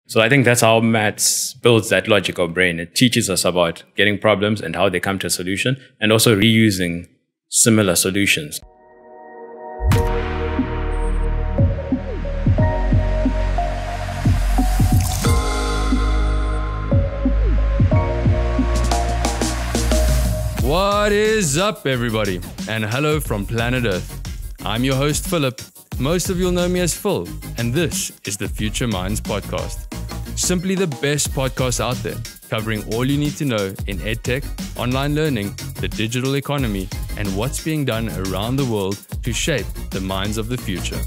So I think that's how maths builds that logical brain. It teaches us about getting problems and how they come to a solution, and also reusing similar solutions. What is up, everybody? And hello from planet Earth. I'm your host, Philip. Most of you'll know me as Phil, and this is the Future Minds podcast. Simply the best podcast out there, covering all you need to know in edtech, online learning, the digital economy, and what's being done around the world to shape the minds of the future.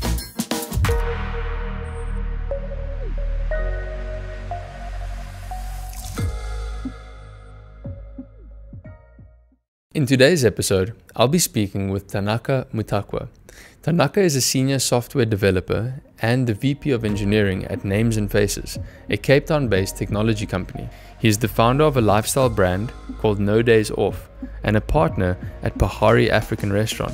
In today's episode, I'll be speaking with Tanaka Mutakwa. Tanaka is a senior software developer and the VP of engineering at Names and Faces, a Cape Town-based technology company. He is the founder of a lifestyle brand called NoDaysOff and a partner at Pahari African Restaurant.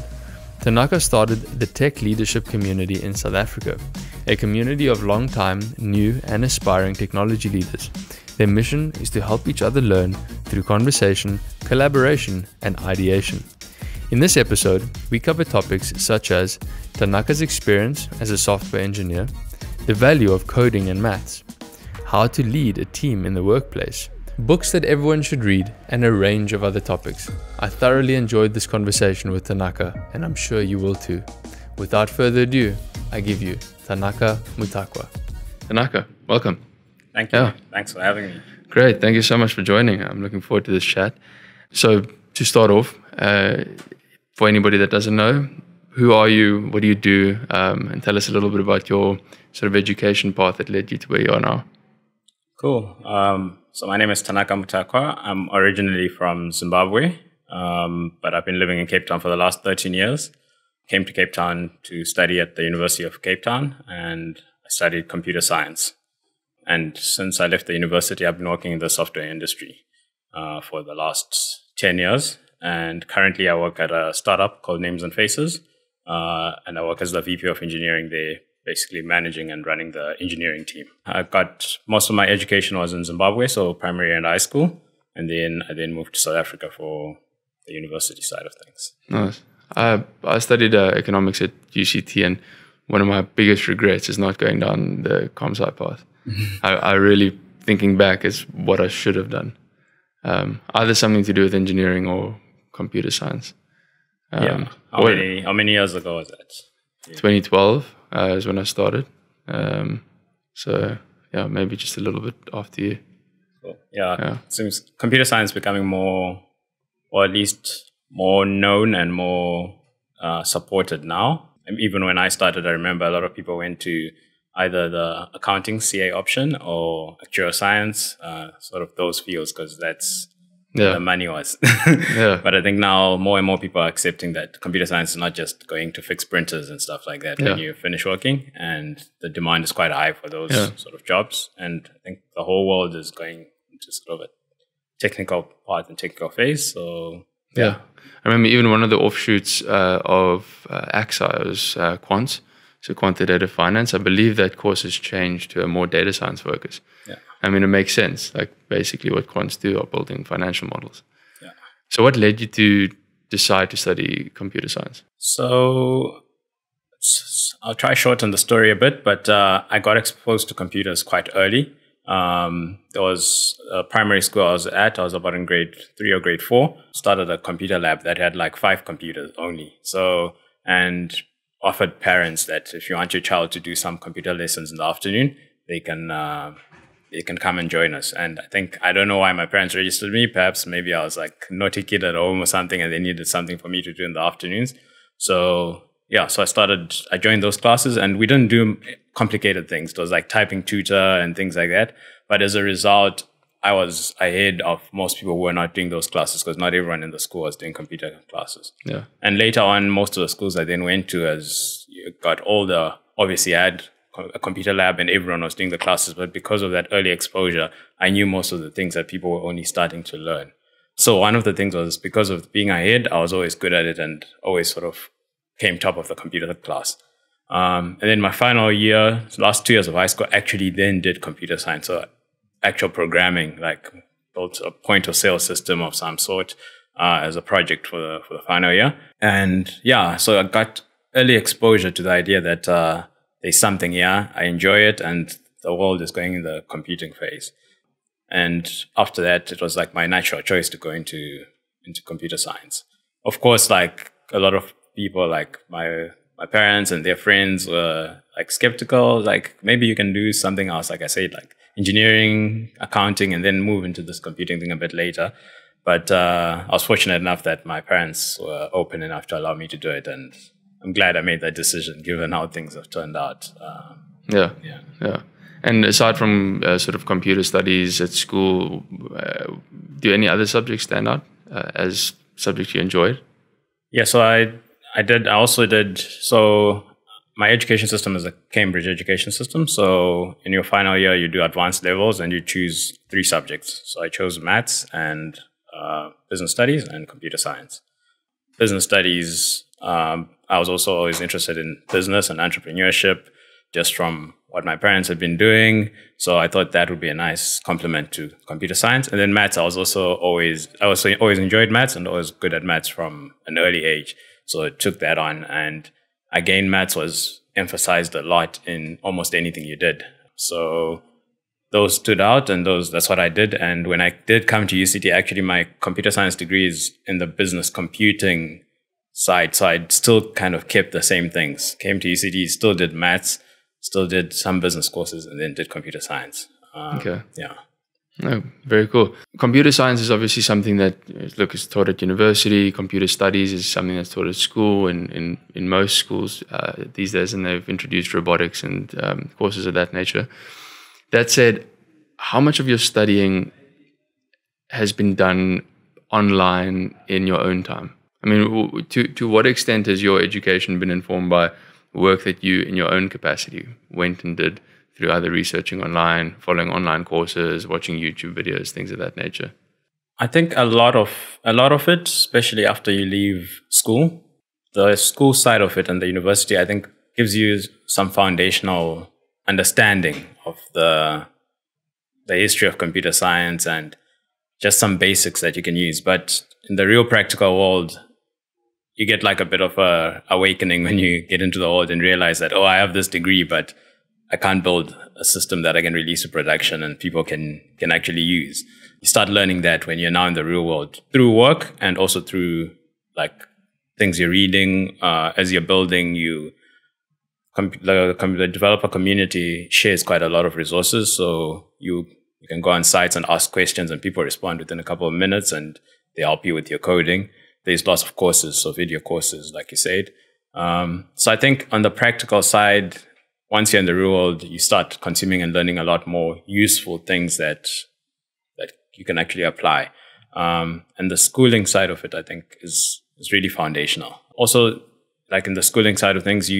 Tanaka started the tech leadership community in South Africa, a community of long-time, new and aspiring technology leaders. Their mission is to help each other learn through conversation, collaboration, and ideation. In this episode, we cover topics such as Tanaka's experience as a software engineer, the value of coding and maths, how to lead a team in the workplace, books that everyone should read, and a range of other topics. I thoroughly enjoyed this conversation with Tanaka, and I'm sure you will too. Without further ado, I give you Tanaka Mutakwa. Tanaka, welcome. Thank you. Yeah. Thanks for having me. Great. Thank you so much for joining. I'm looking forward to this chat. So to start off, for anybody that doesn't know, who are you? What do you do? And tell us a little bit about your sort of education path that led you to where you are now. Cool. So my name is Tanaka Mutakwa. I'm originally from Zimbabwe, but I've been living in Cape Town for the last 13 years. Came to Cape Town to study at the University of Cape Town, and I studied computer science. And since I left the university, I've been working in the software industry for the last 10 years. And currently I work at a startup called Names and Faces. And I work as the VP of engineering there, basically managing and running the engineering team. I got most of my education was in Zimbabwe, so primary and high school. And then I moved to South Africa for the university side of things. Nice. I studied economics at UCT, and one of my biggest regrets is not going down the comp sci path. I really, thinking back, is what I should have done. Either something to do with engineering or computer science. Yeah. How many years ago was that? 2012 is when I started. So yeah, maybe just a little bit after you. Cool. Yeah. Seems computer science becoming more, or at least more known and more supported now. And even when I started, I remember a lot of people went to either the accounting CA option or actuarial science, sort of those fields, because that's where the money was. But I think now more and more people are accepting that computer science is not just going to fix printers and stuff like that when you finish working, and the demand is quite high for those sort of jobs. And I think the whole world is going into sort of a technical part and technical phase. So I remember even one of the offshoots of AXA was quants. So quantitative finance. I believe that course has changed to a more data science focus. Yeah. I mean, it makes sense. Like basically what quants do are building financial models. Yeah. So what led you to decide to study computer science? So I'll try shorten the story a bit, but I got exposed to computers quite early. There was a primary school I was at. I was about in grade 3 or grade 4. Started a computer lab that had like 5 computers only. So, and offered parents that if you want your child to do some computer lessons in the afternoon, they can come and join us. And I don't know why my parents registered me. Perhaps maybe I was like naughty kid at home or something, and they needed something for me to do in the afternoons. So yeah, so I joined those classes, and we didn't do complicated things. It was like typing tutor and things like that. But as a result, I was ahead of most people who were not doing those classes, because not everyone in the school was doing computer classes. Yeah. And later on, most of the schools I then went to, as you got older, obviously I had a computer lab and everyone was doing the classes. But because of that early exposure, I knew most of the things that people were only starting to learn. So one of the things was, because of being ahead, I was always good at it and always sort of came top of the computer class. And then my final year, last 2 years of high school, actually then did computer science, so actual programming, like built a point of sale system of some sort as a project for the final year. And yeah, so I got early exposure to the idea that there's something here, I enjoy it, and the world is going in the computing phase. And after that, it was like my natural choice to go into computer science. Of course, like a lot of people, like my parents and their friends were like skeptical, like maybe you can do something else, like I said, like engineering, accounting, and then move into this computing thing a bit later. But I was fortunate enough that my parents were open enough to allow me to do it, and I'm glad I made that decision given how things have turned out. Yeah. And aside from sort of computer studies at school, do any other subjects stand out as subjects you enjoyed? Yeah, so I also did. So my education system is a Cambridge education system. So in your final year, you do advanced levels and you choose 3 subjects. So I chose maths and business studies and computer science. Business studies, I was also always interested in business and entrepreneurship, just from what my parents had been doing. So I thought that would be a nice complement to computer science. And then maths, I also always enjoyed maths and always good at maths from an early age. So I took that on, and again, maths was emphasized a lot in almost anything you did. So those stood out, and that's what I did. And when I did come to UCT, actually my computer science degree is in the business computing side. So I still kind of kept the same things. Came to UCT, still did maths, still did some business courses, and then did computer science. Okay. Yeah. Oh, very cool. Computer science is obviously something that is taught at university. Computer studies is something that's taught at school and in most schools these days, and they've introduced robotics and courses of that nature. That said, how much of your studying has been done online in your own time? I mean, to what extent has your education been informed by work that you, in your own capacity, went and did through either researching online, following online courses, watching YouTube videos, things of that nature? I think a lot of it, especially after you leave school, the school side of it and the university, I think gives you some foundational understanding of the history of computer science and just some basics that you can use. But in the real practical world, you get like a bit of a awakening when you get into the world and realize that, oh, I have this degree, but I can't build a system that I can release to production and people can actually use. You start learning that when you're now in the real world through work and also through like things you're reading. As you're building, the developer community shares quite a lot of resources. So you can go on sites and ask questions and people respond within a couple of minutes and they help you with your coding. There's lots of courses, so video courses, like you said. So I think on the practical side, once you're in the real world, you start consuming and learning a lot more useful things that you can actually apply. And the schooling side of it, I think, is really foundational. Also, like in the schooling side of things,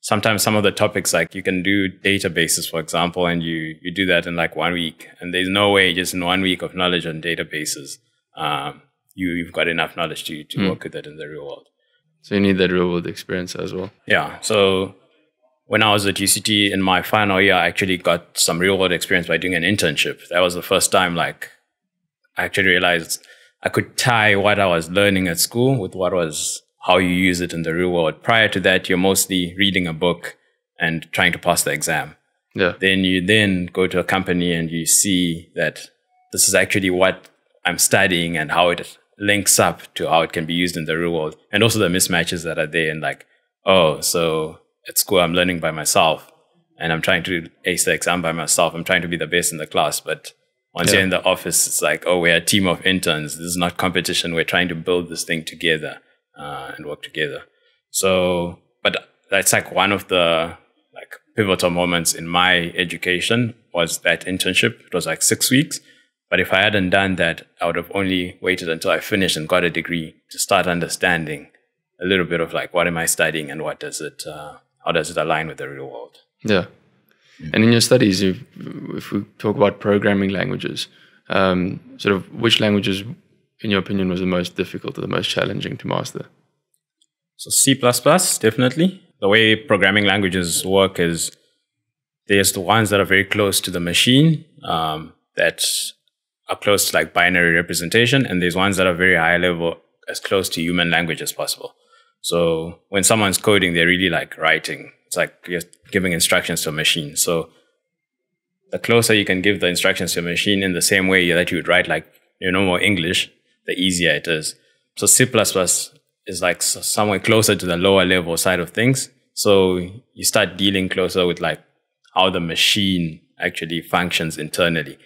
sometimes some of the topics, like you can do databases, for example, and you do that in like 1 week. And there's no way just in 1 week of knowledge on databases, you've got enough knowledge to work with it in the real world. So you need that real world experience as well. Yeah. So when I was at UCT in my final year, I actually got some real world experience by doing an internship. That was the first time like I actually realized I could tie what I was learning at school with how you use it in the real world. Prior to that, you're mostly reading a book and trying to pass the exam. Yeah. Then you go to a company and you see that this is actually what I'm studying and how it links up to how it can be used in the real world. And also the mismatches that are there and like, oh, so at school I'm learning by myself and I'm trying to ace the exam by myself. I'm trying to be the best in the class. But once you're in the office, it's like, oh, we're a team of interns. This is not competition. We're trying to build this thing together and work together. So, but that's like one of the like pivotal moments in my education was that internship. It was like 6 weeks. But if I hadn't done that, I would have only waited until I finished and got a degree to start understanding a little bit of like, what am I studying and how does it align with the real world? Yeah. And in your studies, if we talk about programming languages, sort of which languages, in your opinion, was the most difficult or the most challenging to master? So C++, definitely. the way programming languages work is there's the ones that are very close to the machine, that are close to like binary representation, and there's ones that are very high level, as close to human language as possible. So when someone's coding, they're really like writing. It's like you're giving instructions to a machine. So the closer you can give the instructions to a machine in the same way that you would write like your normal English, the easier it is. So C++ is like somewhere closer to the lower level side of things. So you start dealing closer with like how the machine actually functions internally.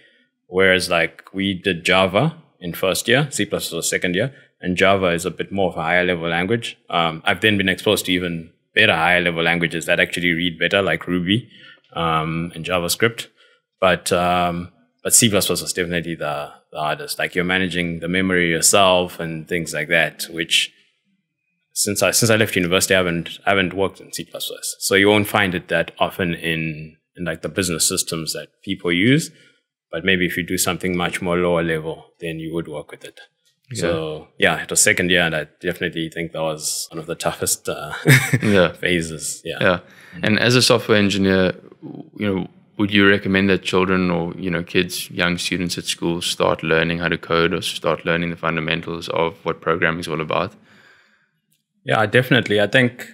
Whereas like we did Java in first year, C++ was second year, and Java is a bit more of a higher level language. I've then been exposed to even better higher level languages that actually read better, like Ruby and JavaScript. But C++ was definitely the hardest. Like you're managing the memory yourself and things like that, which since I left university, I haven't worked in C++. So you won't find it that often in like the business systems that people use. But maybe if you do something much more lower level, then you would work with it. Yeah. So yeah, it was second year, and I definitely think that was one of the toughest phases. Yeah. Yeah. And as a software engineer, would you recommend that children or kids, young students at school start learning how to code or start learning the fundamentals of what programming is all about? Yeah, definitely. I think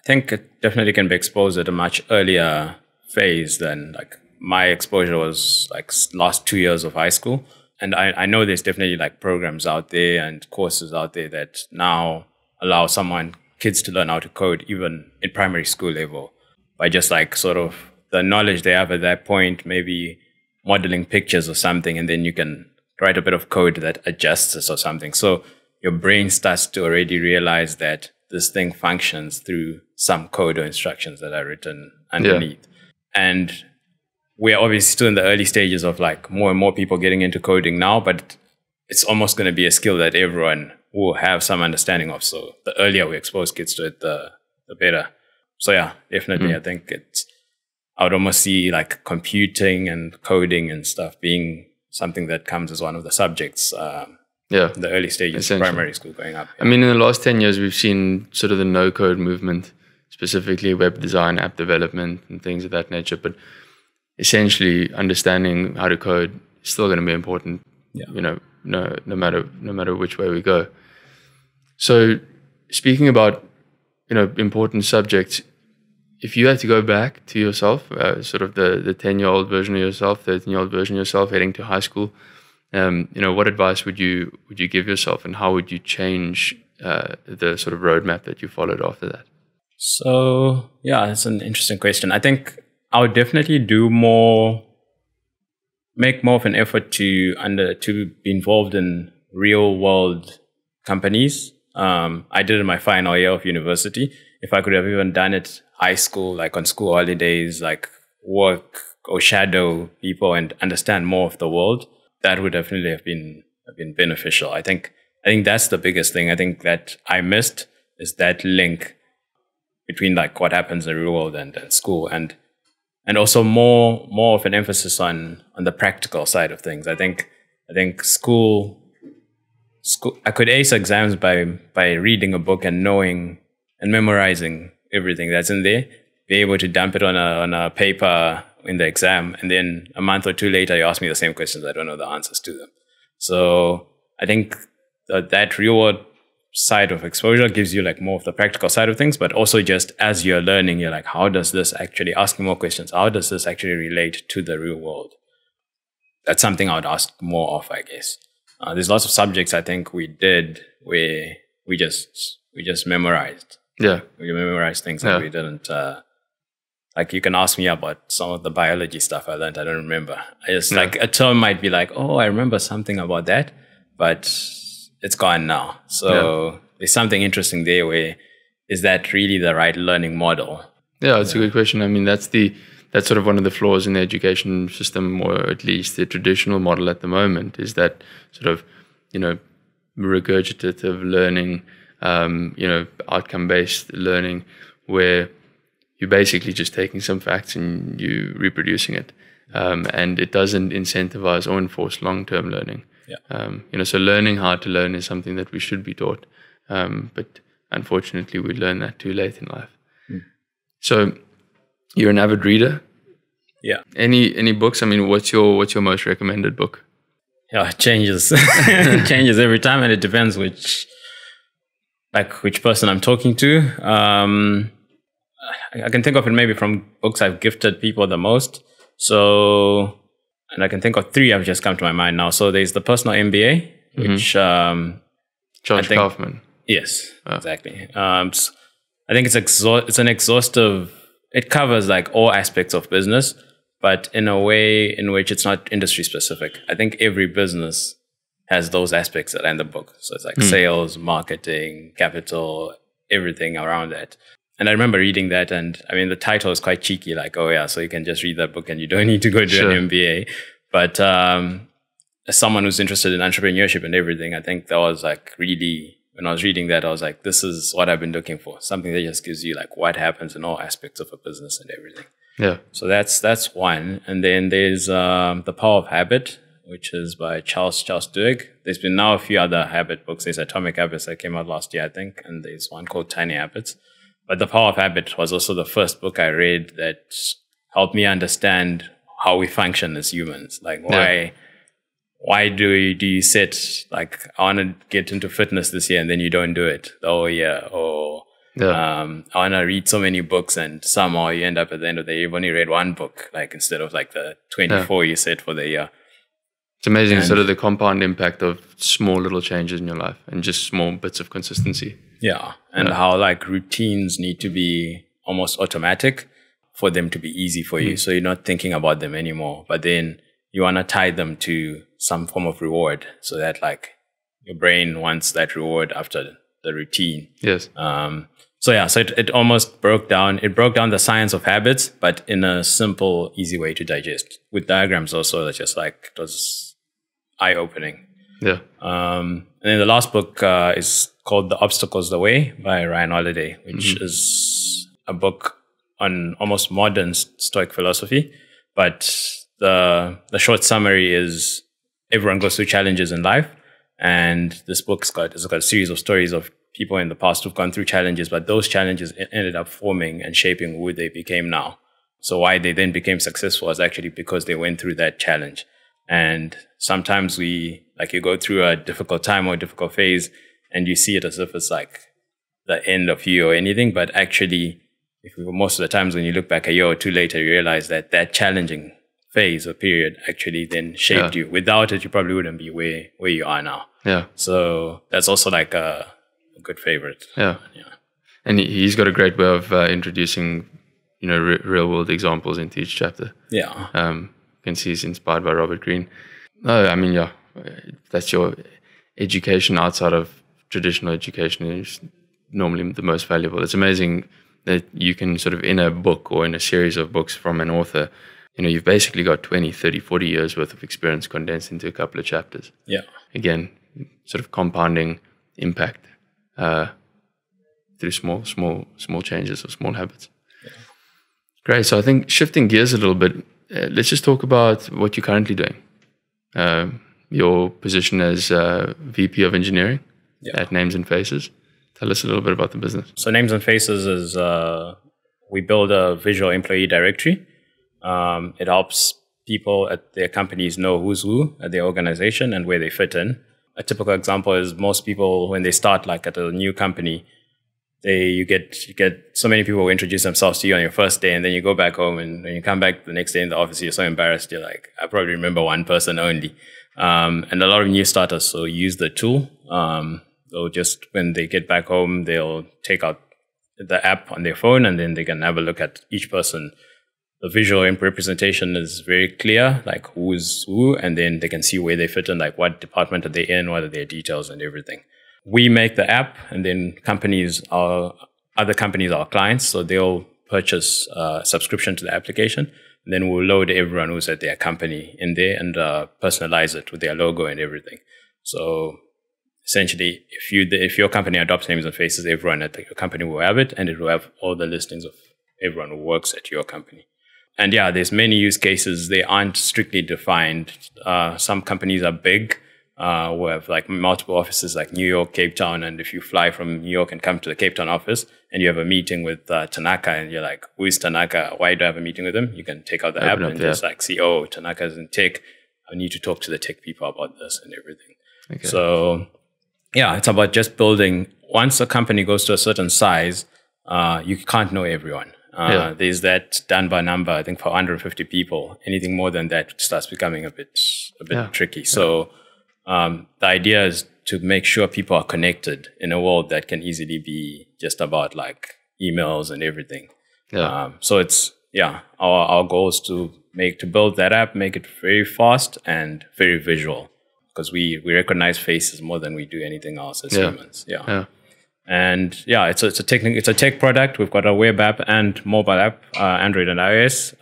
it definitely can be exposed at a much earlier phase than like my exposure was like last 2 years of high school. And I know there's definitely like programs out there and courses out there that now allow kids to learn how to code even in primary school level by just like sort of the knowledge they have at that point, maybe modeling pictures or something, and then you can write a bit of code that adjusts this or something. So your brain starts to already realize that this thing functions through some code or instructions that are written underneath. Yeah. And we're obviously still in the early stages of like more and more people getting into coding now, but it's almost going to be a skill that everyone will have some understanding of. So the earlier we expose kids to it, the better. So yeah, definitely. I think I would almost see like computing and coding and stuff being something that comes as one of the subjects in the early stages of primary school going up. Yeah. I mean, in the last 10 years, we've seen sort of the no-code movement, specifically web design, app development, and things of that nature. But essentially, understanding how to code is still going to be important, no matter which way we go. So speaking about, important subjects, if you had to go back to yourself, sort of the 10-year-old version of yourself, 13-year-old version of yourself heading to high school, what advice would you give yourself, and how would you change the sort of roadmap that you followed after that? So yeah, that's an interesting question. I think I would definitely make more of an effort to be involved in real world companies. I did it in my final year of university. If I could have even done it high school, like on school holidays, like work or shadow people and understand more of the world, that would definitely have been beneficial. I think that's the biggest thing. I think that I missed is that link between like what happens in the real world and school, and also more of an emphasis on the practical side of things. I think school I could ace exams by reading a book and knowing and memorizing everything that's in there, be able to dump it on a paper in the exam, and then a month or two later you ask me the same questions, I don't know the answers to them. So I think that real world side of exposure gives you like more of the practical side of things, but also just as you're learning, you're like, how does this actually, asking more questions, how does this actually relate to the real world? That's something I would ask more of, I guess. There's lots of subjects I think we did where we just memorized. Yeah. We memorized things that we didn't, like you can ask me about some of the biology stuff I learned, I don't remember. I just like a term might be like, oh, I remember something about that, but it's gone now. So there's something interesting there where, is that really the right learning model? Yeah, it's a good question. I mean, that's sort of one of the flaws in the education system, or at least the traditional model at the moment, is that sort of, regurgitative learning, outcome-based learning, where you're basically just taking some facts and you reproducing it. And it doesn't incentivize or enforce long-term learning. Yeah. So learning how to learn is something that we should be taught. But unfortunately, we learn that too late in life. So you're an avid reader. Yeah. Any books? I mean, what's your most recommended book? Yeah, it changes. It changes every time, and it depends which person I'm talking to. I can think of it maybe from books I've gifted people the most. So, and I can think of 3 have just come to my mind now. So there's the Personal MBA, which Josh Kaufman. Yes, exactly. I think it's an exhaustive. It covers like all aspects of business, but in a way in which it's not industry specific. I think every business has those aspects that are in the book. So it's like sales, marketing, capital, everything around that. And I remember reading that, and I mean, the title is quite cheeky, like, oh yeah, so you can just read that book and you don't need to go do an MBA. But as someone who's interested in entrepreneurship and everything, I think that was like really, when I was reading that, I was like, this is what I've been looking for. Something that just gives you like what happens in all aspects of a business and everything. Yeah. So that's one. And then there's The Power of Habit, which is by Charles Duhigg. There's been now a few other habit books. There's Atomic Habits that came out last year, I think. And there's one called Tiny Habits. But The Power of Habit was also the first book I read that helped me understand how we function as humans. Like why do you set, like, I want to get into fitness this year and then you don't do it the whole year? Or I want to read so many books and somehow you end up at the end of the year, you've only read 1 book, like instead of like the 24 you set for the year. It's amazing, sort of the compound impact of small little changes in your life and just small bits of consistency. Yeah. And how like routines need to be almost automatic for them to be easy for you. So you're not thinking about them anymore, but then you want to tie them to some form of reward so that like your brain wants that reward after the routine. Yes. So it almost broke down the science of habits, but in a simple, easy way to digest, with diagrams also. That's just like, it was eye-opening. Yeah. And then the last book is called The Obstacle's the Way by Ryan Holiday, which is a book on almost modern Stoic philosophy. But the short summary is everyone goes through challenges in life. And this book's got a series of stories of people in the past who've gone through challenges, but those challenges ended up forming and shaping who they became now. So why they then became successful was actually because they went through that challenge. And sometimes you go through a difficult time or a difficult phase and you see it as if it's like the end of you or anything. But actually, most of the times when you look back a year or 2 later, you realize that challenging phase or period actually then shaped you. Without it, you probably wouldn't be where you are now. Yeah. So that's also like a good favorite. Yeah. And he's got a great way of introducing, real world examples into each chapter. Yeah. You can see he's inspired by Robert Greene. No, I mean, that's your education outside of traditional education is normally the most valuable. It's amazing that you can sort of, in a book or in a series of books from an author, you've basically got 20, 30, 40 years worth of experience condensed into a couple of chapters. Yeah. Again, sort of compounding impact through small changes or small habits. Yeah. Great. So I think shifting gears a little bit, let's just talk about what you're currently doing. Your position as VP of Engineering at Names and Faces. Tell us a little bit about the business. So Names and Faces is, we build a visual employee directory. It helps people at their companies know who's who at their organization and where they fit in. A typical example is most people, when they start like at a new company, you get so many people who introduce themselves to you on your first day, and then you go back home, and when you come back the next day in the office, you're so embarrassed. You're like, I probably remember one person only. And a lot of new starters so use the tool. They'll just, when they get back home, they'll take out the app on their phone, and then they can have a look at each person. The visual representation is very clear, like who's who, and then they can see where they fit in, like what department are they in, what are their details and everything. We make the app, and then other companies are clients, so they'll purchase a subscription to the application, and then we'll load everyone who's at their company in there and personalize it with their logo and everything. So essentially, if your company adopts Names and Faces, everyone at your company will have it, and it will have all the listings of everyone who works at your company. And there's many use cases. They aren't strictly defined. Some companies are big. We have like multiple offices like New York, Cape Town. And if you fly from New York and come to the Cape Town office and you have a meeting with Tanaka and you're like, who is Tanaka? Why do I have a meeting with him? You can take out the app and just like see, oh, Tanaka's in tech. I need to talk to the tech people about this and everything. Okay. So yeah, it's about just building. Once a company goes to a certain size, you can't know everyone. There's that done by number, I think for 150 people. Anything more than that starts becoming a bit tricky. So the idea is to make sure people are connected in a world that can easily be just about like emails and everything. So it's, our goal is to build that app, make it very fast and very visual, because we recognize faces more than we do anything else as humans. And it's a tech product. We've got a web app and mobile app, Android and iOS.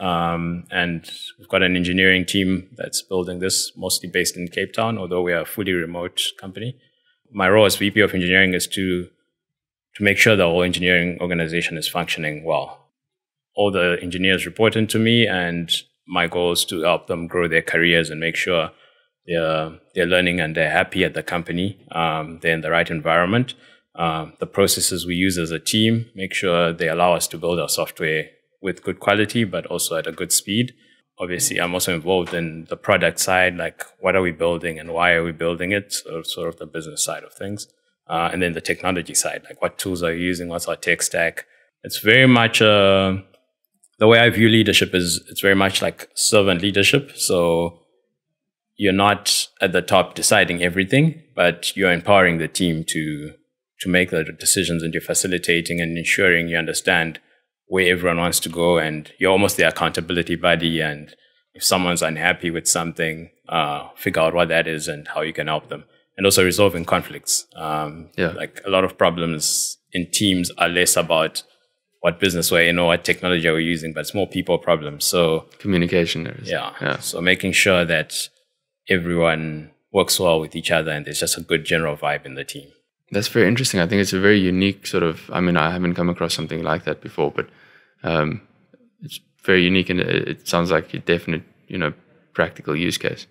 And we've got an engineering team that's building this, mostly based in Cape Town, although we are a fully remote company. My role as VP of engineering is to make sure the whole engineering organization is functioning well. All the engineers report into me, and my goal is to help them grow their careers and make sure they're learning and they're happy at the company. They're in the right environment. The processes we use as a team make sure they allow us to build our software with good quality, but also at a good speed. Obviously, I'm also involved in the product side, like what are we building and why are we building it? So sort of the business side of things. And then the technology side, like what tools are you using? What's our tech stack? It's very much, the way I view leadership is it's very much like servant leadership. So you're not at the top deciding everything, but you're empowering the team to make the decisions, and you're facilitating and ensuring you understand where everyone wants to go, and you're almost the accountability buddy. And if someone's unhappy with something, figure out what that is and how you can help them. And also resolving conflicts. Like a lot of problems in teams are less about what business we're in or what technology we're using, but it's more people problems. So communication there is. So making sure that everyone works well with each other and there's just a good general vibe in the team. That's very interesting. I think it's a very unique sort of, I mean, I haven't come across something like that before, but it's very unique, and it sounds like a definite, practical use case.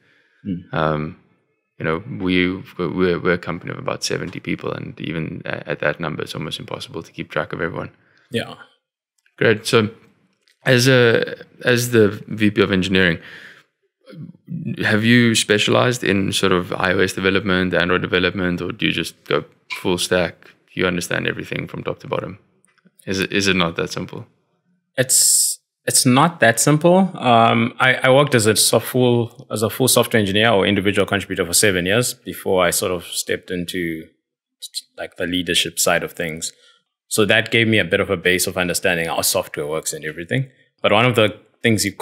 We're a company of about 70 people, and even at that number, it's almost impossible to keep track of everyone. Yeah. Great. So as the VP of engineering, have you specialized in sort of iOS development, Android development, or do you just go full stack? You understand everything from top to bottom. Is it not that simple? It's not that simple. I worked as a full software engineer or individual contributor for 7 years before I sort of stepped into like the leadership side of things. So that gave me a bit of a base of understanding how software works and everything. But one of the things you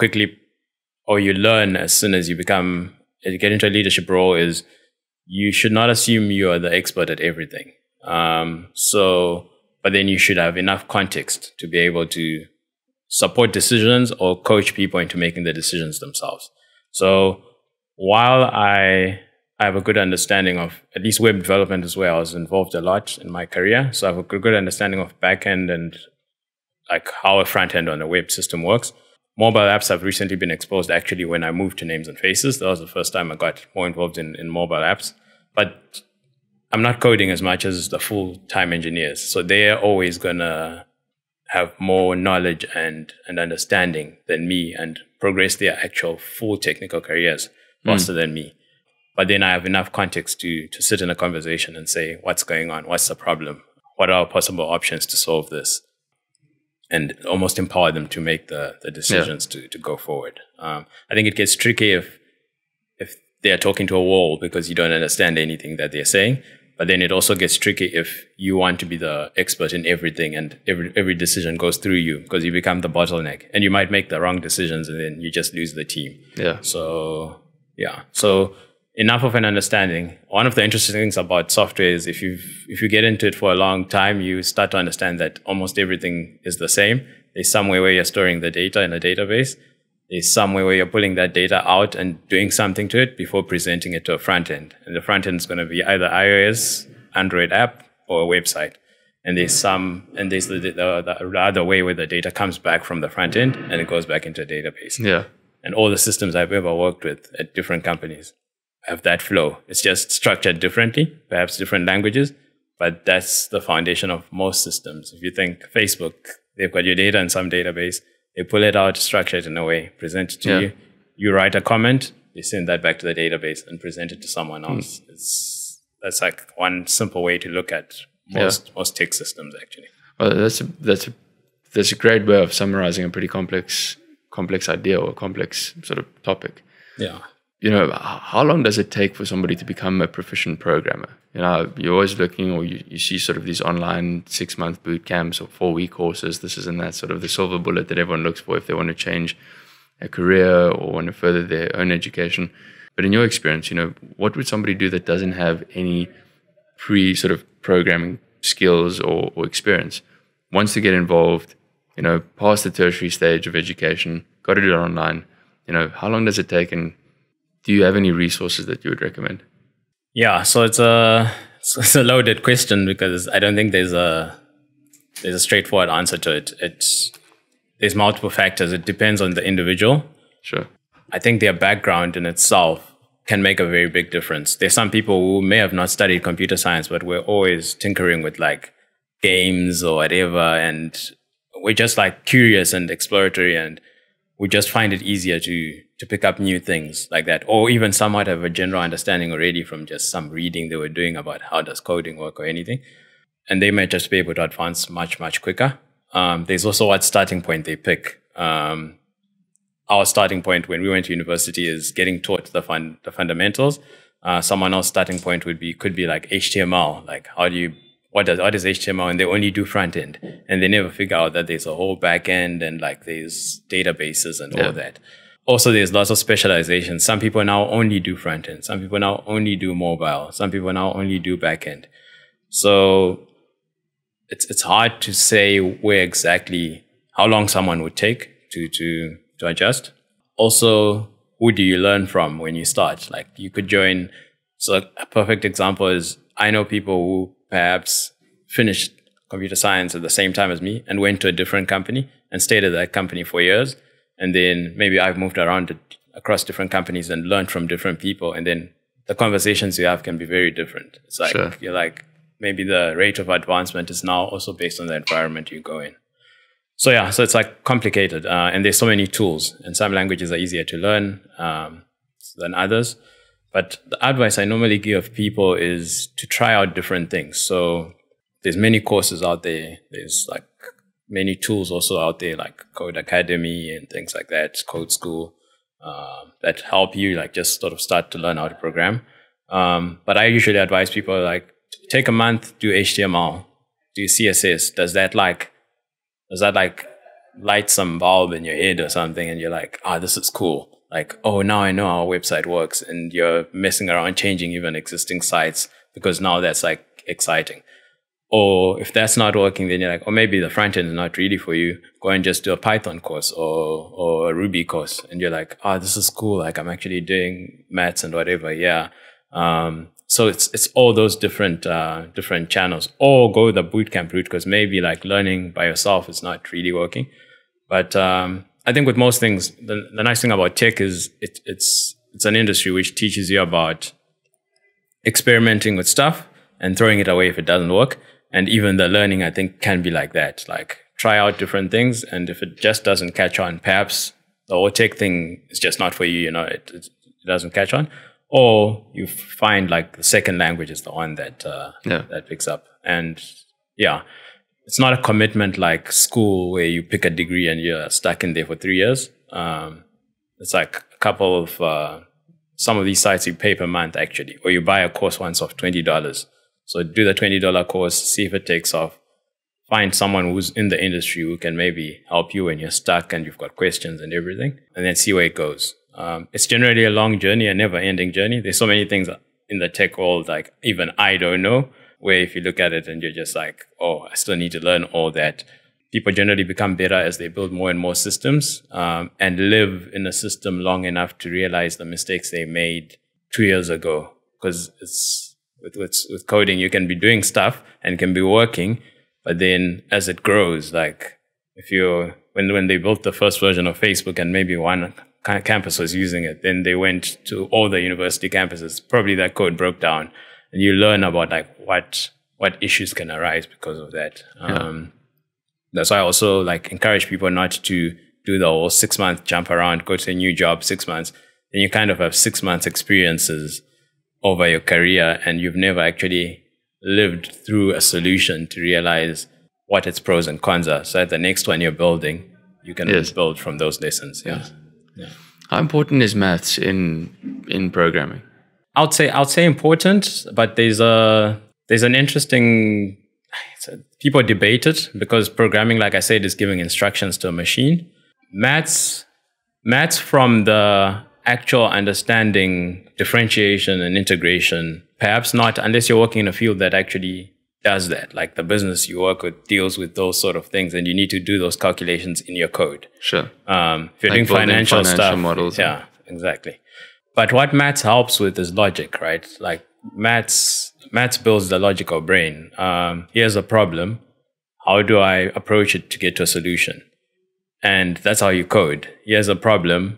learn as soon as you get into a leadership role is you should not assume you are the expert at everything. But then you should have enough context to be able to support decisions or coach people into making the decisions themselves. So while I have a good understanding of at least web development as well, I was involved a lot in my career. So I have a good understanding of backend and like how a front end on a web system works. Mobile apps have recently been exposed actually when I moved to Names and Faces. That was the first time I got more involved in mobile apps. But I'm not coding as much as the full-time engineers. So they're always going to have more knowledge and understanding than me and progress their actual full technical careers faster than me. But then I have enough context to sit in a conversation and say, what's going on? What's the problem? What are possible options to solve this? And almost empower them to make the decisions to go forward. I think it gets tricky if they're talking to a wall because you don't understand anything that they're saying. But then it also gets tricky if you want to be the expert in everything and every decision goes through you, because you become the bottleneck and you might make the wrong decisions and then you just lose the team. So enough of an understanding. One of the interesting things about software is if you get into it for a long time, you start to understand that almost everything is the same. There's somewhere where you're storing the data in a database. There's somewhere where you're pulling that data out and doing something to it before presenting it to a front end. And the front end is going to be either iOS, Android app, or a website. And there's the other way where the data comes back from the front end and it goes back into a database. And all the systems I've ever worked with at different companies have that flow. It's just structured differently, perhaps different languages, but that's the foundation of most systems. If you think Facebook, they've got your data in some database, they pull it out, structure it in a way, present it to you. You write a comment, they send that back to the database and present it to someone else. That's like one simple way to look at most tech systems, actually. Well, that's a great way of summarizing a pretty complex idea or a complex sort of topic. Yeah. You know, how long does it take for somebody to become a proficient programmer? You know, you're always looking, or you see sort of these online 6-month boot camps or 4-week courses. This is in that sort of the silver bullet that everyone looks for if they want to change a career or want to further their own education. But in your experience, you know, what would somebody do that doesn't have any sort of programming skills or experience, wants to get involved, you know, past the tertiary stage of education, got to do it online? You know, how long does it take, and do you have any resources that you would recommend? Yeah, so it's a loaded question because I don't think there's a straightforward answer to it. There's multiple factors. It depends on the individual. Sure. I think their background in itself can make a very big difference. There's some people who may have not studied computer science, but we're always tinkering with like games or whatever, and we're just like curious and exploratory, and we just find it easier to pick up new things like that, or even somewhat have a general understanding already from just some reading they were doing about how does coding work or anything, and they might just be able to advance much, much quicker. There's also what starting point they pick. Our starting point when we went to university is getting taught the fundamentals. Someone else's starting point could be like HTML. Like what is HTML? And they only do front end, and they never figure out that there's a whole back end and like there's databases and all that. Also, there's lots of specialization. Some people now only do front end. Some people now only do mobile. Some people now only do back end. So it's hard to say how long someone would take to adjust. Also, who do you learn from when you start? Like you could join. So a perfect example is I know people who perhaps finished computer science at the same time as me and went to a different company and stayed at that company for years. And then maybe I've moved around across different companies and learned from different people. And then the conversations you have can be very different. It's like, You're like, maybe the rate of advancement is now also based on the environment you go in. So it's like complicated. And there's so many tools, and some languages are easier to learn than others. But the advice I normally give people is to try out different things. So there's many courses out there. There's like many tools also out there, like Code Academy and things like that, Code School, that help you like just sort of start to learn how to program. But I usually advise people like take a month, do HTML, do CSS. Does that light some bulb in your head or something? And you're like, this is cool. Like, now I know how a website works, and you're messing around changing even existing sites because now that's like exciting. Or if that's not working, then you're like, maybe the front end is not really for you. Go and just do a Python course or a Ruby course. And you're like, this is cool. Like I'm actually doing maths and whatever. Yeah. So it's all those different channels. Or go the bootcamp route, because maybe like learning by yourself is not really working. But I think with most things, the nice thing about tech is it's an industry which teaches you about experimenting with stuff and throwing it away if it doesn't work. And even the learning, I think, can be like that. Like try out different things, and if it just doesn't catch on, perhaps the whole tech thing is just not for you. You know, it doesn't catch on. Or you find like the second language is the one that that picks up. And it's not a commitment like school where you pick a degree and you're stuck in there for 3 years. It's like a couple of some of these sites you pay per month actually, or you buy a course once of $20. So do the $20 course, see if it takes off. Find someone who's in the industry who can maybe help you when you're stuck and you've got questions and everything, and then see where it goes. It's generally a long journey, a never-ending journey. There's so many things in the tech world, like even I don't know, where if you look at it and you're just like, I still need to learn all that. People generally become better as they build more and more systems and live in a system long enough to realize the mistakes they made 2 years ago. Because it's with coding, you can be doing stuff and can be working, but then as it grows, like when they built the first version of Facebook and maybe one campus was using it. Then they went to all the university campuses. Probably that code broke down, and you learn about like what issues can arise because of that. That's why I also like encourage people not to do the whole 6-month jump around, go to a new job 6 months. Then you kind of have 6 months experiences over your career, and you've never actually lived through a solution to realize what its pros and cons are. So at the next one you're building, you can build from those lessons. Yeah. How important is maths in programming? I'd say important, but there's an interesting, people debate it because programming, like I said, is giving instructions to a machine. Maths from the actual understanding, differentiation and integration, perhaps not unless you're working in a field that actually does that. Like the business you work with deals with those sort of things, and you need to do those calculations in your code. Sure. If you're doing financial stuff, models. Yeah, exactly. But what maths helps with is logic, right? Like maths builds the logical brain. Here's a problem. How do I approach it to get to a solution? And that's how you code. Here's a problem.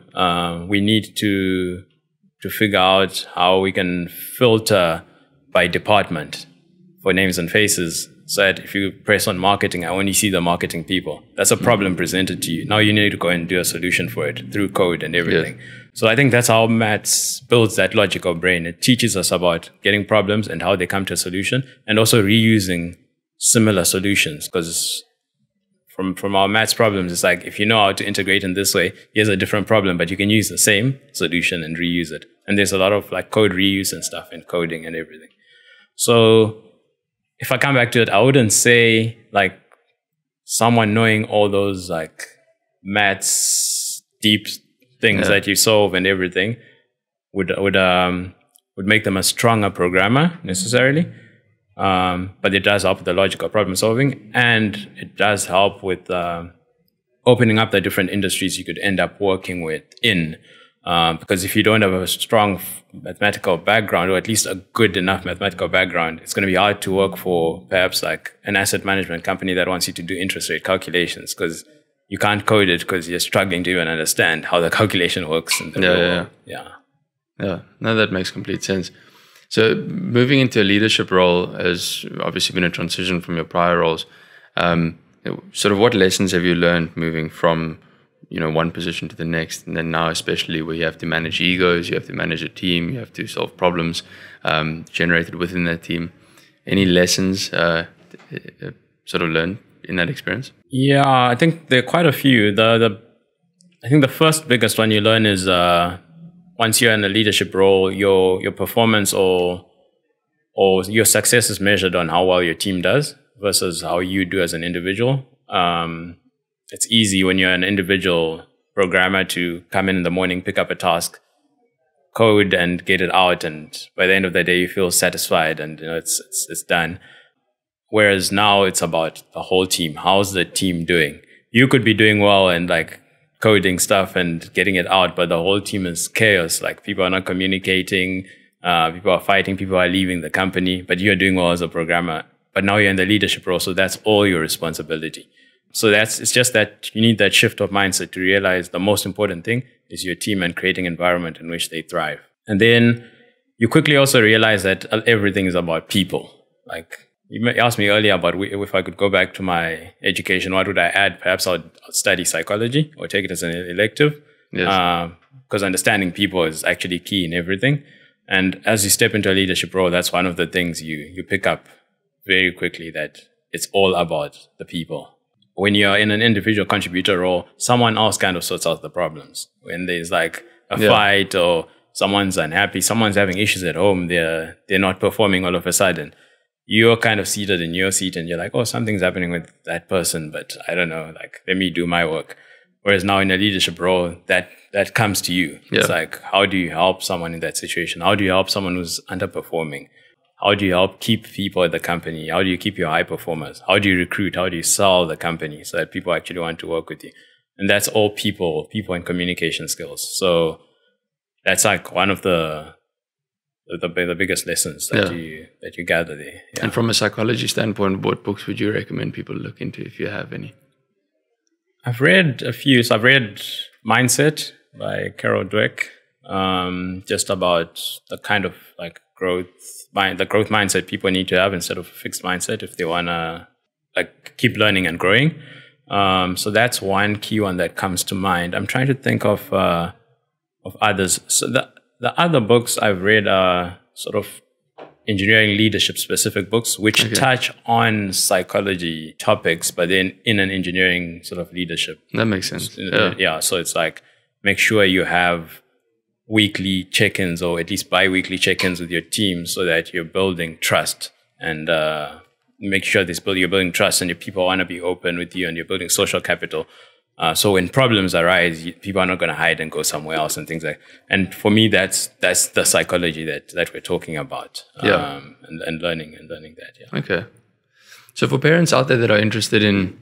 We need to figure out how we can filter by department for names and faces, so that if you press on marketing, I only see the marketing people. That's a problem presented to you. Now you need to go and do a solution for it through code and everything. Yeah. So I think that's how maths builds that logical brain. It teaches us about getting problems and how they come to a solution, and also reusing similar solutions. Because from our maths problems, it's like, if you know how to integrate in this way, here's a different problem, but you can use the same solution and reuse it. And there's a lot of like code reuse and stuff in coding and everything. So if I come back to it, I wouldn't say like someone knowing all those like maths deep things that you solve and everything would make them a stronger programmer necessarily. But it does help with the logical problem solving, and it does help with opening up the different industries you could end up working with in. Because if you don't have a strong mathematical background, or at least a good enough mathematical background, it's going to be hard to work for perhaps like an asset management company that wants you to do interest rate calculations, because you can't code it because you're struggling to even understand how the calculation works. In the real world. Yeah. No, that makes complete sense. So moving into a leadership role has obviously been a transition from your prior roles. Sort of what lessons have you learned moving from one position to the next, and then now especially where you have to manage egos, you have to manage a team, you have to solve problems generated within that team? Any lessons sort of learned in that experience? Yeah, I think there are quite a few. I think the first biggest one you learn is once you're in a leadership role, your performance or your success is measured on how well your team does versus how you do as an individual. It's easy when you're an individual programmer to come in the morning, pick up a task, code and get it out, and by the end of the day you feel satisfied and it's done. Whereas now it's about the whole team. How's the team doing? You could be doing well and like coding stuff and getting it out, but the whole team is chaos. Like people are not communicating, people are fighting, people are leaving the company, but you're doing well as a programmer. But now you're in the leadership role, so that's all your responsibility. So it's just that you need that shift of mindset to realize the most important thing is your team and creating an environment in which they thrive. And then you quickly also realize that everything is about people. Like you asked me earlier about if I could go back to my education, what would I add? Perhaps I'd study psychology or take it as an elective. Yes. Because understanding people is actually key in everything. And as you step into a leadership role, that's one of the things you pick up very quickly, that it's all about the people. When you're in an individual contributor role, someone else kind of sorts out the problems. When there's like a fight or someone's unhappy, someone's having issues at home, they're not performing all of a sudden, you're kind of seated in your seat and you're like, oh, something's happening with that person, but I don't know, like, let me do my work. Whereas now in a leadership role, that comes to you. Yeah. It's like, how do you help someone in that situation? How do you help someone who's underperforming? How do you help keep people at the company? How do you keep your high performers? How do you recruit? How do you sell the company so that people actually want to work with you? And that's all people and communication skills. So that's like one of the biggest lessons that you gather there. Yeah. And from a psychology standpoint, what books would you recommend people look into if you have any? I've read a few. So I've read Mindset by Carol Dweck, just about the kind of like the growth mindset people need to have instead of a fixed mindset if they want to like keep learning and growing. So that's one key one that comes to mind. I'm trying to think of others. So the other books I've read are sort of engineering leadership specific books, which touch on psychology topics, but then in an engineering sort of leadership. That makes sense. Yeah. So it's like, make sure you have weekly check-ins or at least bi-weekly check-ins with your team so that you're building trust and make sure you're building trust and your people want to be open with you and you're building social capital. So when problems arise, people are not going to hide and go somewhere else and things like. And for me, that's the psychology that we're talking about. And learning that. Yeah. Okay. So for parents out there that are interested in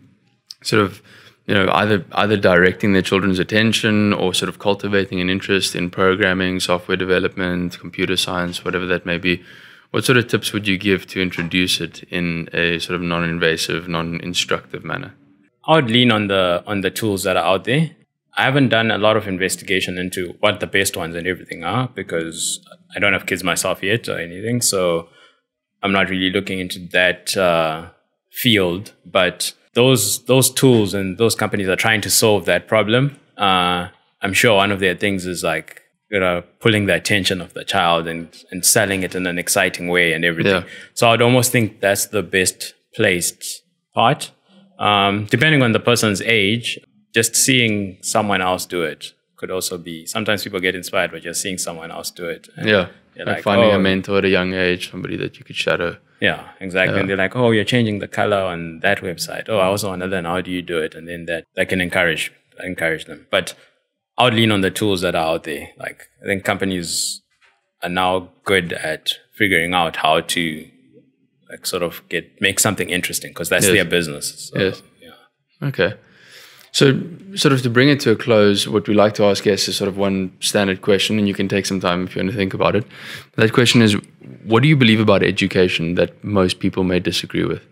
sort of, either directing their children's attention or sort of cultivating an interest in programming, software development, computer science, whatever that may be, what sort of tips would you give to introduce it in a sort of non-invasive, non-instructive manner? I would lean on the tools that are out there. I haven't done a lot of investigation into what the best ones and everything are because I don't have kids myself yet or anything. So I'm not really looking into that field. But those tools and those companies are trying to solve that problem. I'm sure one of their things is like, pulling the attention of the child and selling it in an exciting way and everything. Yeah. So I'd almost think that's the best placed part. Depending on the person's age, just seeing someone else do it could also be, sometimes people get inspired by just seeing someone else do it. And like finding a mentor at a young age, somebody that you could shadow. Yeah, exactly. And they're like, oh, you're changing the color on that website. Oh, I also want to learn, how do you do it? And then that can encourage them. But I would lean on the tools that are out there. Like, I think companies are now good at figuring out how to like sort of make something interesting because that's their business. So, yeah. Okay. So sort of to bring it to a close, what we like to ask guests is sort of one standard question, and you can take some time if you want to think about it. That question is, what do you believe about education that most people may disagree with?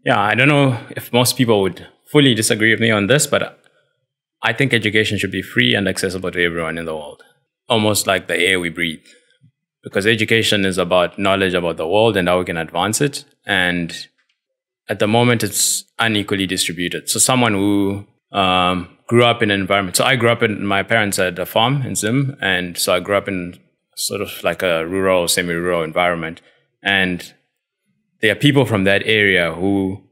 Yeah, I don't know if most people would fully disagree with me on this, but I think education should be free and accessible to everyone in the world, almost like the air we breathe. Because education is about knowledge about the world and how we can advance it. And at the moment, it's unequally distributed. So someone who grew up in an environment. So I grew up my parents had a farm in Zim. And so I grew up in sort of like a rural, semi-rural environment. And there are people from that area who,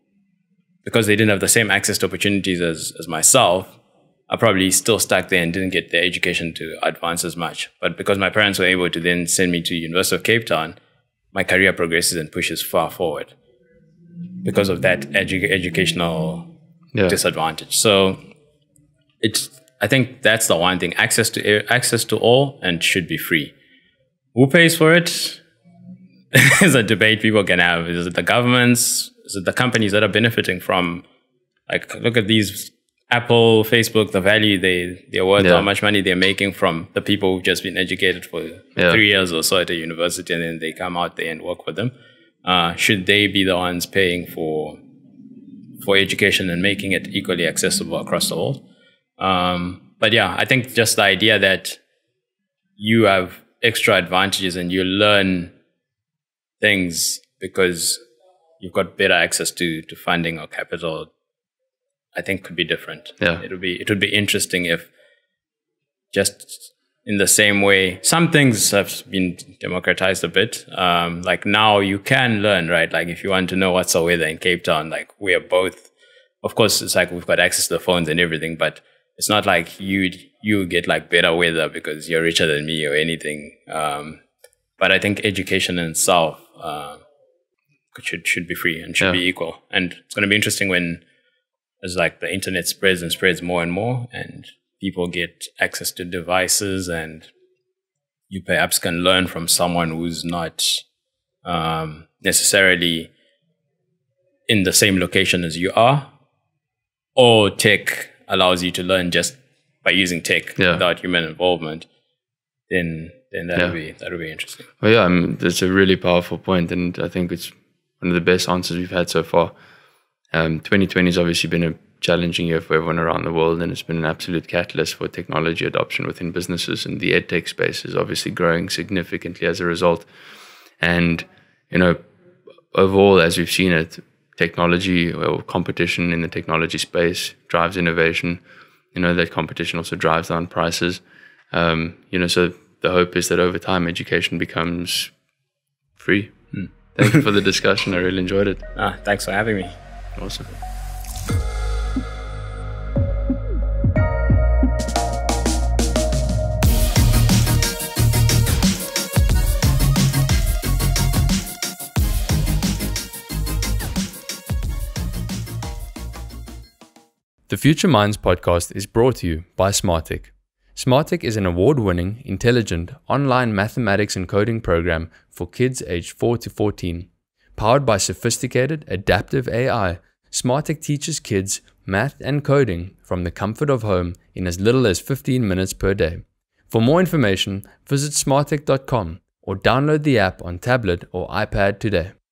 because they didn't have the same access to opportunities as myself, are probably still stuck there and didn't get their education to advance as much. But because my parents were able to then send me to University of Cape Town, my career progresses and pushes far forward because of that educational disadvantage. So I think that's the one thing, access to all, and should be free. Who pays for it is a debate people can have. Is it the governments? Is it the companies that are benefiting from, like, look at these Apple, Facebook, the value they're worth, how much money they're making from the people who've just been educated for 3 years or so at a university, and then they come out there and work for them. Should they be the ones paying for education and making it equally accessible across the world? But yeah, I think just the idea that you have extra advantages and you learn things because you've got better access to funding or capital, I think could be different. Yeah. It would be interesting if just in the same way, some things have been democratized a bit. Like now you can learn, right? Like if you want to know what's the weather in Cape Town, like we are both, of course, it's like we've got access to the phones and everything, but it's not like you get like better weather because you're richer than me or anything. But I think education in itself should be free and should be equal. And it's going to be interesting when as like the internet spreads and spreads more and more and people get access to devices and you perhaps can learn from someone who's not necessarily in the same location as you are, or tech allows you to learn just by using tech without human involvement, then that'll be interesting. Well, yeah, that's a really powerful point, and I think it's one of the best answers we've had so far. 2020 has obviously been a challenging year for everyone around the world, and it's been an absolute catalyst for technology adoption within businesses. And the edtech space is obviously growing significantly as a result. And, overall, as we've seen it, technology or competition in the technology space drives innovation. That competition also drives down prices. So the hope is that over time, education becomes free. Thank you for the discussion. I really enjoyed it. Thanks for having me. Awesome. The Future Minds podcast is brought to you by Smartech. Smartech is an award-winning, intelligent, online mathematics and coding program for kids aged 4 to 14. Powered by sophisticated, adaptive AI, Smartech teaches kids math and coding from the comfort of home in as little as 15 minutes per day. For more information, visit smartech.com or download the app on tablet or iPad today.